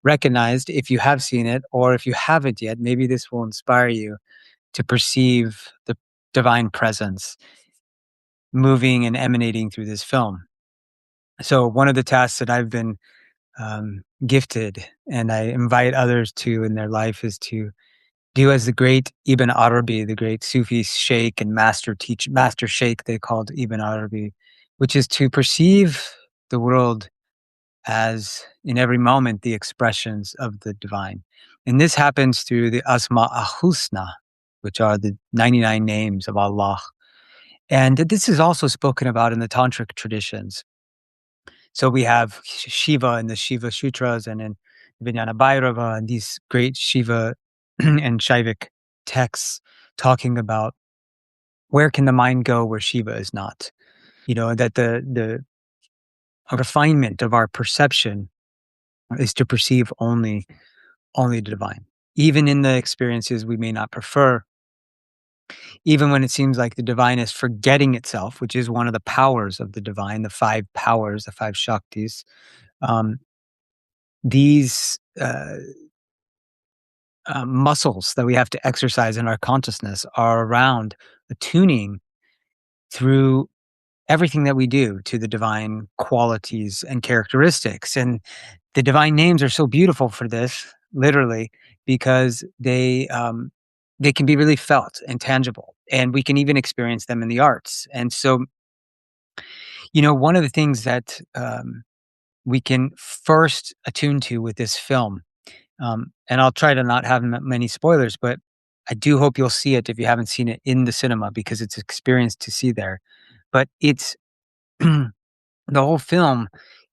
recognized if you have seen it, or if you haven't yet, maybe this will inspire you to perceive the divine presence moving and emanating through this film. So, one of the tasks that I've been gifted, and I invite others to in their life, is to do as the great Ibn Arabi, the great Sufi sheikh and master sheikh, they called Ibn Arabi, which is to perceive the world as in every moment the expressions of the divine. And this happens through the Asma al-Husna, which are the 99 names of Allah. And this is also spoken about in the Tantric traditions. So we have Shiva in the Shiva Sutras and in Vijnana Bhairava and these great Shiva and Shaivik texts talking about where can the mind go where Shiva is not. That the refinement of our perception is to perceive only the divine. Even in the experiences we may not prefer, even when it seems like the divine is forgetting itself, which is one of the powers of the divine, the five powers, the five Shaktis. Um, these muscles that we have to exercise in our consciousness are around attuning through everything that we do to the divine qualities and characteristics. And the divine names are so beautiful for this, literally, because they can be really felt and tangible, and we can even experience them in the arts. And so, one of the things that we can first attune to with this film, and I'll try to not have many spoilers, but I do hope you'll see it if you haven't seen it in the cinema, because it's an experience to see there. But it's the whole film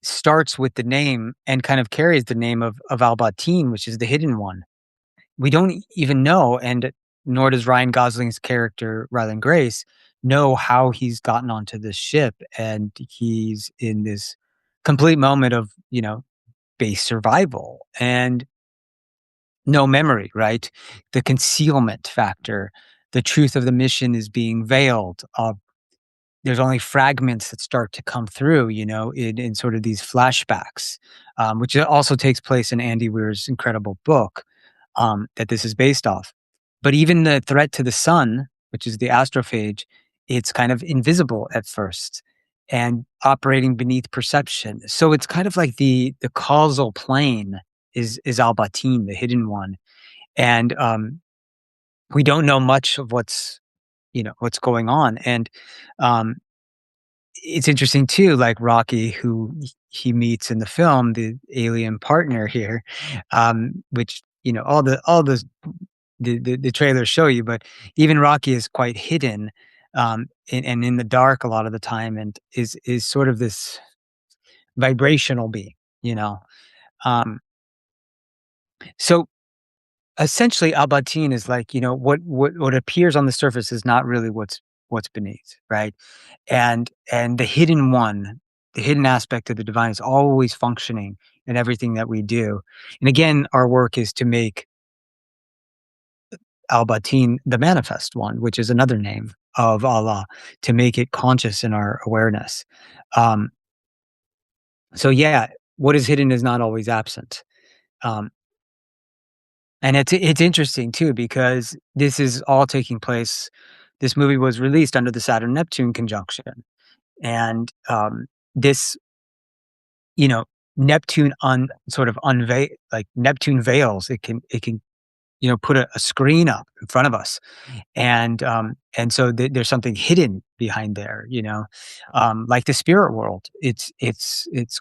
starts with the name and kind of carries the name of Al-Batin, which is the hidden one. We don't even know, and nor does Ryan Gosling's character, Ryland Grace, know how he's gotten onto this ship, and he's in this complete moment of, base survival and no memory, right? The concealment factor, the truth of the mission is being veiled. There's only fragments that start to come through, in sort of these flashbacks, which also takes place in Andy Weir's incredible book that this is based off. But even the threat to the sun, which is the astrophage, it's kind of invisible at first and operating beneath perception. So it's kind of like the causal plane is Al-Batin, the hidden one. And we don't know much of what's going on. And um, it's interesting too, like Rocky, who he meets in the film, the alien partner here, which all the trailers show you, but even Rocky is quite hidden, and in the dark a lot of the time, and is sort of this vibrational being, you know. Um, so essentially, Albatin is like, what appears on the surface is not really what's beneath, right? And the hidden one, the hidden aspect of the divine is always functioning in everything that we do. And again, our work is to make Al-Batin the manifest one, which is another name of Allah, to make it conscious in our awareness. Um, so yeah, what is hidden is not always absent. Um, and it's interesting too, because this is all taking place. This movie was released under the Saturn Neptune conjunction, and this, you know, Neptune sort of unveil, like Neptune veils. It can put a screen up in front of us, and so there's something hidden behind there, like the spirit world. It's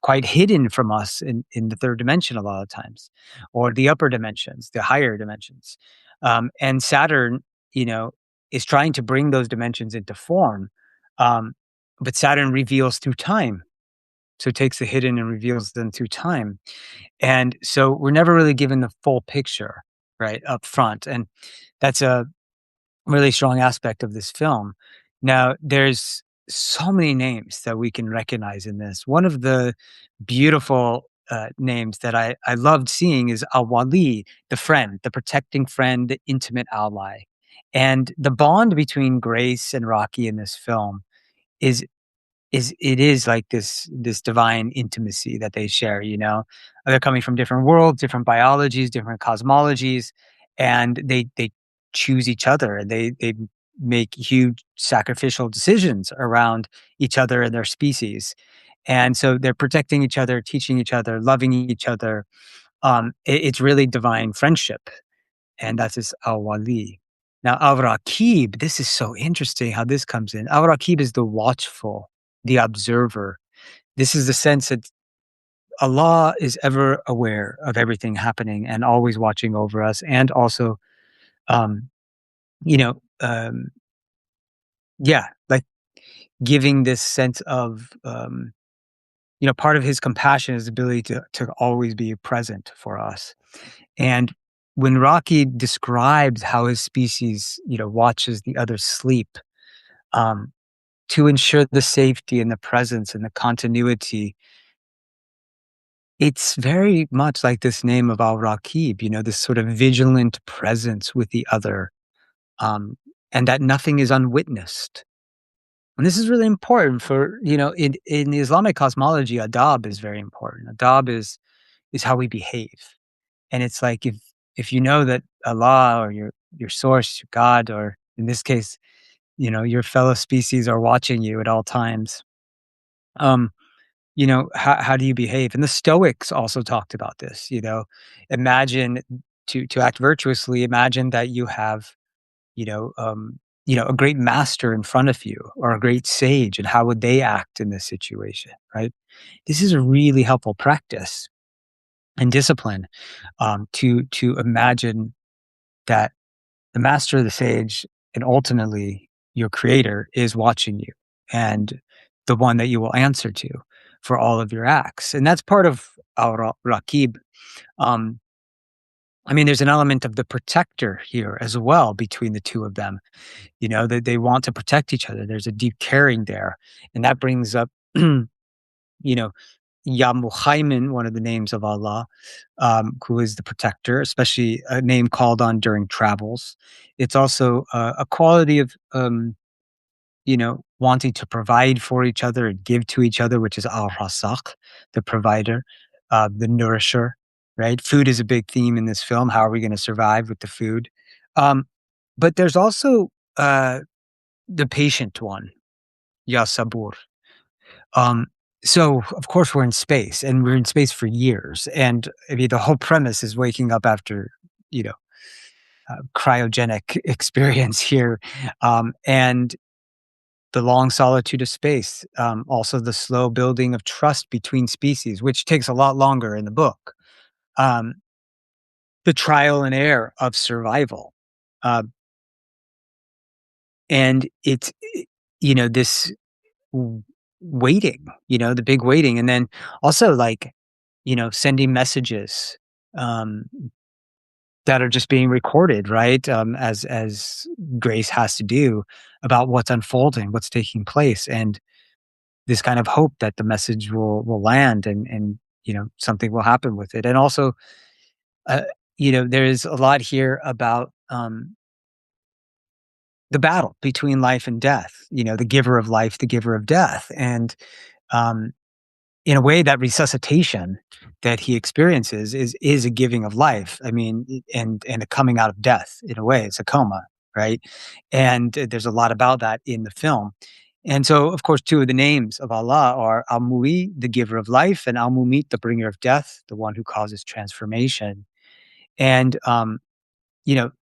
quite hidden from us in the third dimension a lot of times, or the upper dimensions, the higher dimensions. And Saturn, is trying to bring those dimensions into form, but Saturn reveals through time. So it takes the hidden and reveals them through time. And so we're never really given the full picture, right, up front. And that's a really strong aspect of this film. Now, there's so many names that we can recognize in this. One of the beautiful names that I loved seeing is Al-Wali, the friend, the protecting friend, the intimate ally. And the bond between Grace and Rocky in this film is it is like this divine intimacy that they share, you know? They're coming from different worlds, different biologies, different cosmologies, and they choose each other, and they make huge sacrificial decisions around each other and their species. And so they're protecting each other, teaching each other, loving each other. It's really divine friendship, and that's his al-Wali. Now, al-Raqib, this is so interesting how this comes in. Al-Raqib is the watchful, the observer. This is the sense that Allah is ever aware of everything happening and always watching over us, and also, um, you know, yeah, like giving this sense of, part of his compassion is the ability to always be present for us. And when Rocky describes how his species, watches the others sleep, um, to ensure the safety and the presence and the continuity, it's very much like this name of Al-Raqib, this sort of vigilant presence with the other, um, and that nothing is unwitnessed. And this is really important for, in the Islamic cosmology, adab is very important. Adab is how we behave. And it's like if you know that Allah or your source, your God, or in this case, your fellow species are watching you at all times. Um, how do you behave? And the Stoics also talked about this. Imagine to act virtuously. Imagine that you have, you know, um, a great master in front of you or a great sage, and how would they act in this situation, right? This is a really helpful practice and discipline, to imagine that the master, the sage, and ultimately your creator is watching you, and the one that you will answer to for all of your acts. And that's part of our Raqib. Um, I mean, there's an element of the protector here as well between the two of them. That they want to protect each other. There's a deep caring there. And that brings up, know, Ya Muhaimin, one of the names of Allah, who is the protector, especially a name called on during travels. It's also a quality of, wanting to provide for each other and give to each other, which is Al Rasaq, the provider, the nourisher, right? Food is a big theme in this film. How are we going to survive with the food? Um, but there's also the patient one, Ya Sabur. Um, so of course we're in space, and we're in space for years. And I mean, the whole premise is waking up after, you know, cryogenic experience here. And the long solitude of space, also the slow building of trust between species, which takes a lot longer in the book. Um, the trial and error of survival. Uh, and this w- waiting, the big waiting. And then also, like, sending messages, um, that are just being recorded, right? As Grace has to do, about what's unfolding, what's taking place, and this kind of hope that the message will land, and something will happen with it. And also, uh, there is a lot here about, the battle between life and death. The giver of life, the giver of death, and um, in a way, that resuscitation that he experiences is a giving of life. I mean, and a coming out of death. In a way, it's a coma, right? And there's a lot about that in the film. And so, of course, two of the names of Allah are Al-Mu'i, the giver of life, and Al-Mumit, the bringer of death, the one who causes transformation. And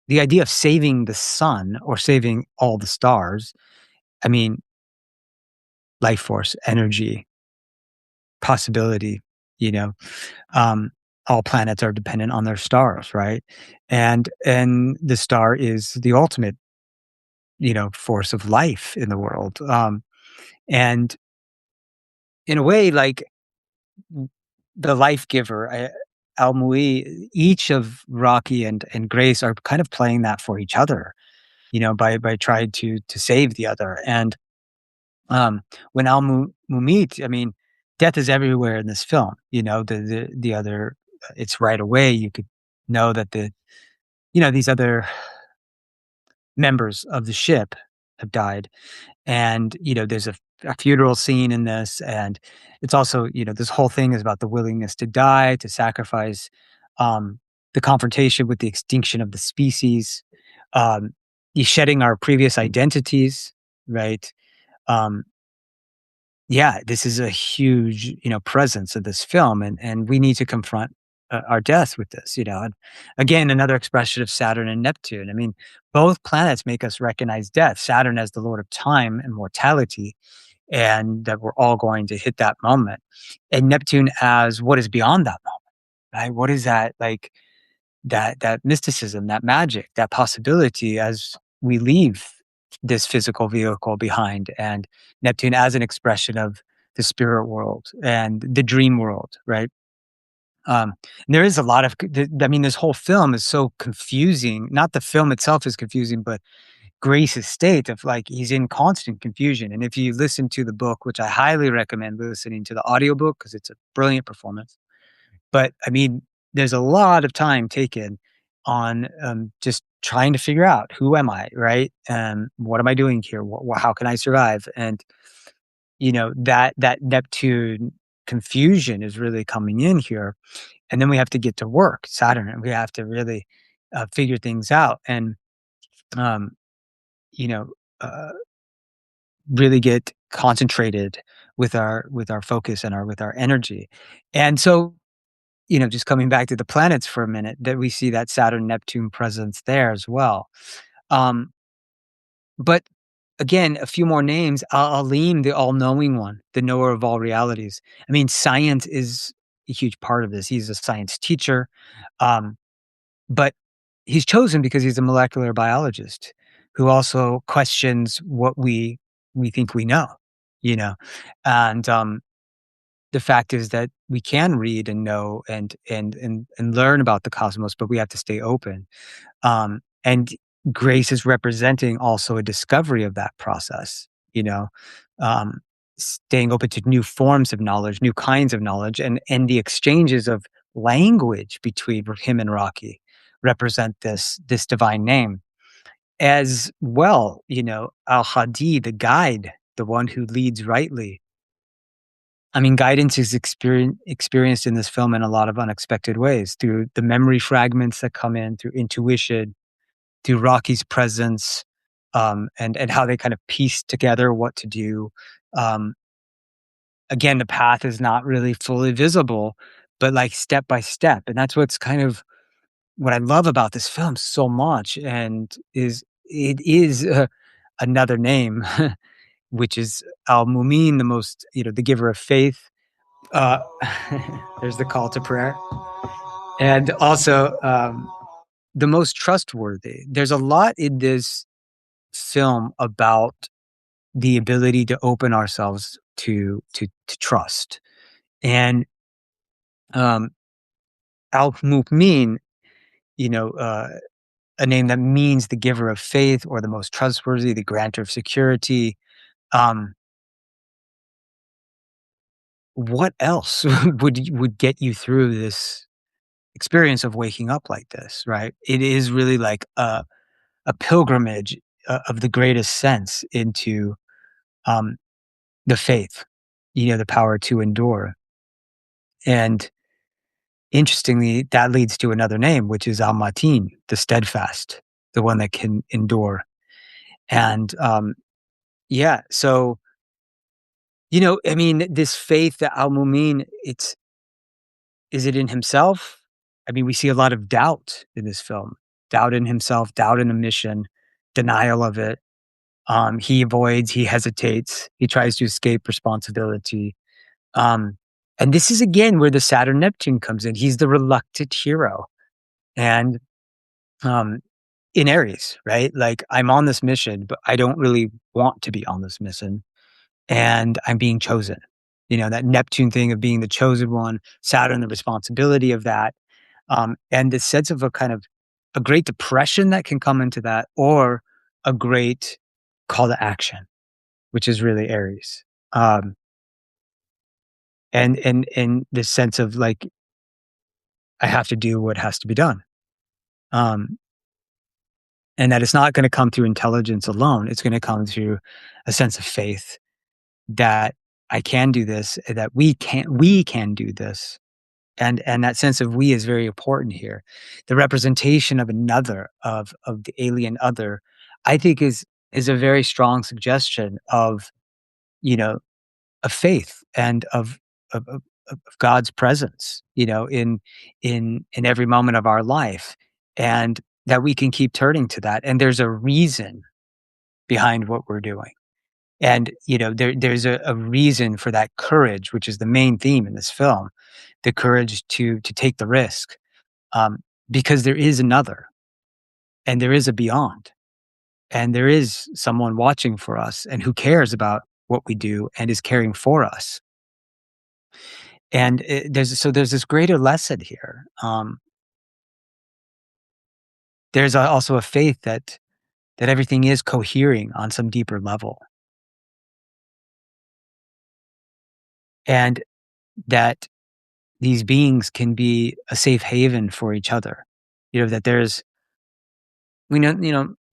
the idea of saving the sun or saving all the stars. I mean, life force, energy, possibility. You know, um, all planets are dependent on their stars, right? And the star is the ultimate, force of life in the world. And in a way, like, the life giver, Al Mui, each of Rocky and Grace are kind of playing that for each other, by trying to save the other. And when Mumit, I mean, death is everywhere in this film. The other, it's right away. You could know that these other members of the ship. have died. And, there's a funeral scene in this, and it's also, this whole thing is about the willingness to die, to sacrifice, um, the confrontation with the extinction of the species, um, the shedding our previous identities, right? Um, yeah, this is a huge, presence of this film, and we need to confront our death with this, and again, another expression of Saturn and Neptune. I mean, both planets make us recognize death. Saturn as the lord of time and mortality, and that we're all going to hit that moment. And Neptune as what is beyond that moment, right? What is that like that mysticism, that magic, that possibility as we leave this physical vehicle behind, and Neptune as an expression of the spirit world and the dream world, right? And there is a lot of, I mean, this whole film is so confusing. Not the film itself is confusing, but Grace's state of like he's in constant confusion. And if you listen to the book, which I highly recommend listening to the audiobook because it's a brilliant performance. But I mean, there's a lot of time taken on just trying to figure out who am I, right? What am I doing here? How can I survive? And that Neptune confusion is really coming in here, and then we have to get to work, Saturn, and we have to really figure things out, and um, you know. Uh, really get concentrated with our focus and our with our energy. And so, just coming back to the planets for a minute, that we see that Saturn Neptune presence there as well. Um, but again, a few more names. Alim, the all-knowing one, the knower of all realities. I mean, science is a huge part of this. He's a science teacher. Um, but he's chosen because he's a molecular biologist who also questions what we think we know, you know? And, the fact is that we can read and know and learn about the cosmos, but we have to stay open. And grace is representing also a discovery of that process, you know? Um, Staying open to new forms of knowledge, new kinds of knowledge, and the exchanges of language between him and Rocky represent this divine name. As well, Al-Hadi, the guide, the one who leads rightly. I mean, guidance is experienced in this film in a lot of unexpected ways through the memory fragments that come in, through intuition, through Rocky's presence, and how they kind of piece together what to do. Um, Again, the path is not really fully visible, but like step by step, and that's what's kind of what I love about this film so much, and is it is another name, which is Al Mumin, the most, the giver of faith. Uh, there's the call to prayer, and also the most trustworthy. There's a lot in this film about the ability to open ourselves to trust, and um, Al Mumin, you know. A name that means the giver of faith or the most trustworthy, the grantor of security. Um, what else would get you through this experience of waking up like this, right? It is really like a pilgrimage of the greatest sense into um, the faith, the power to endure. And interestingly, that leads to another name, which is Al Matin, the steadfast, the one that can endure. And yeah, so I mean, this faith that Al Mumin, is it in himself? I mean, we see a lot of doubt in this film. Doubt in himself, doubt in the mission, denial of it. He avoids, he hesitates, he tries to escape responsibility. Um, and this is again where the Saturn Neptune comes in. He's the reluctant hero. And um, in Aries, right? Like I'm on this mission, but I don't really want to be on this mission. And I'm being chosen. That Neptune thing of being the chosen one, Saturn, the responsibility of that, and the sense of a kind of a great depression that can come into that, or a great call to action, which is really Aries. Um, and this sense of like I have to do what has to be done. Um, and that it's not gonna come through intelligence alone, it's gonna come through a sense of faith that I can do this, that we can do this, and that sense of "we" is very important here. The representation of another, of the alien other, I think is a very strong suggestion of, you know, of faith and of God's presence, in every moment of our life, and that we can keep turning to that, and there's a reason behind what we're doing. And, there's a reason for that courage, which is the main theme in this film, the courage to take the risk, because there is another, and there is a beyond, and there is someone watching for us and who cares about what we do and is caring for us. And there's this greater lesson here. There's also a faith that everything is cohering on some deeper level, and that these beings can be a safe haven for each other. That there's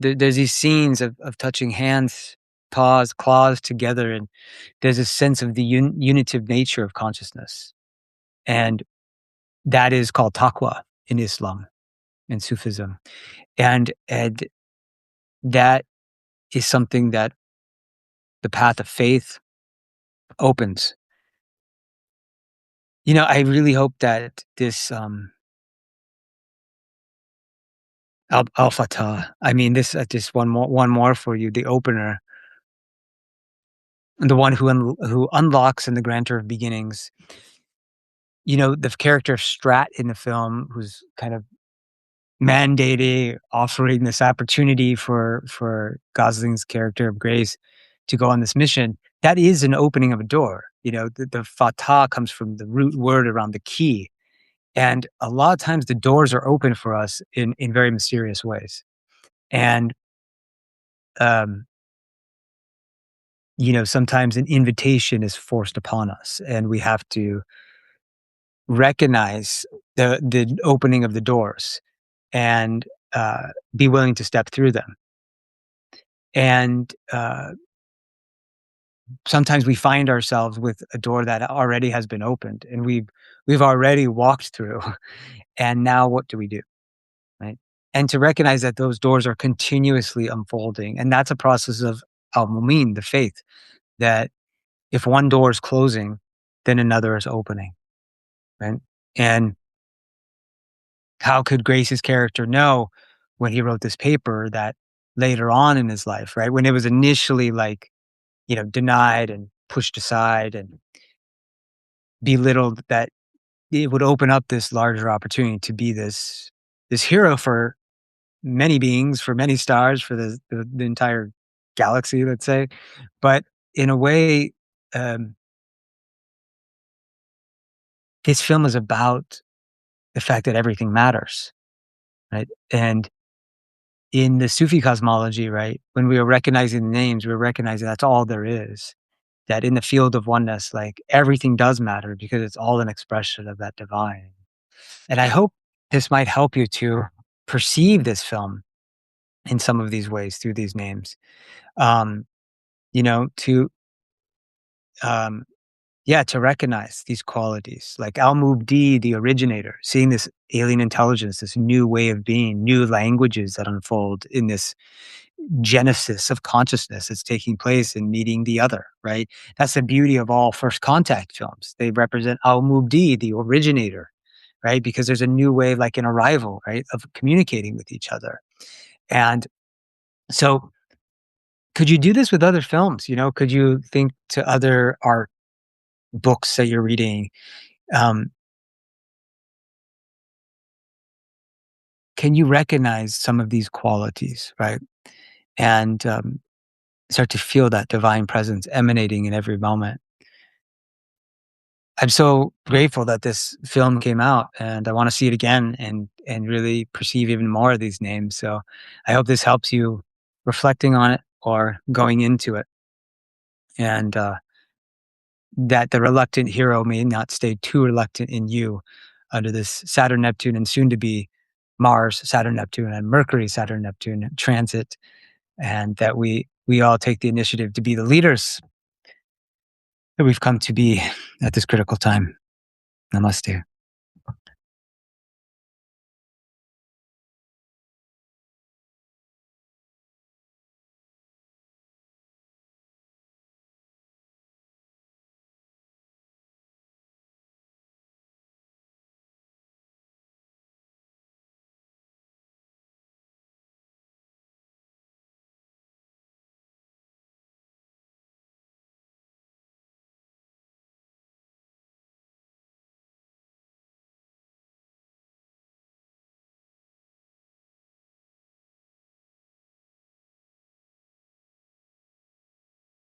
these scenes of touching hands, paws, claws together, and there's a sense of the unitive nature of consciousness, and that is called taqwa in Islam and Sufism, and that is something that the path of faith opens. I really hope that this Al Fatah. I mean, this just one more for you. The opener, the one who unlocks in the grantor of beginnings. The character of Strat in the film, who's kind of mandating, offering this opportunity for Gosling's character of Grace to go on this mission. That is an opening of a door. The Fatah comes from the root word around the key, and a lot of times the doors are open for us in very mysterious ways. And um, sometimes an invitation is forced upon us, and we have to recognize the opening of the doors and be willing to step through them. And sometimes we find ourselves with a door that already has been opened, and we've already walked through. And now what do we do, right? And to recognize that those doors are continuously unfolding, and that's a process of al-mumin, the faith, that if one door is closing, then another is opening, right? And how could Grace's character know when he wrote this paper that later on in his life, right, when it was initially like, denied and pushed aside and belittled, that it would open up this larger opportunity to be this hero for many beings, for many stars, for the entire galaxy, let's say. But in a way, um, this film is about the fact that everything matters, right? And in the Sufi cosmology, right, when we are recognizing the names, we're recognizing that's all there is. That in the field of oneness, like everything does matter because it's all an expression of that divine. And I hope this might help you to perceive this film in some of these ways through these names. Um, to um, yeah, to recognize these qualities, like Al Mubdi, the originator, seeing this alien intelligence, this new way of being, new languages that unfold in this genesis of consciousness that's taking place in meeting the other, right? That's the beauty of all first contact films. They represent Al Mubdi, the originator, right? Because there's a new way, like an arrival, right, of communicating with each other. And so, could you do this with other films? Could you think to other art books that you're reading? Um, can you recognize some of these qualities, right? And start to feel that divine presence emanating in every moment. I'm so grateful that this film came out, and I wanna see it again and really perceive even more of these names, so I hope this helps you reflecting on it or going into it, and, that the reluctant hero may not stay too reluctant in you under this Saturn, Neptune, and soon to be Mars, Saturn, Neptune, and Mercury, Saturn, Neptune transit, and that we all take the initiative to be the leaders that we've come to be at this critical time. Namaste.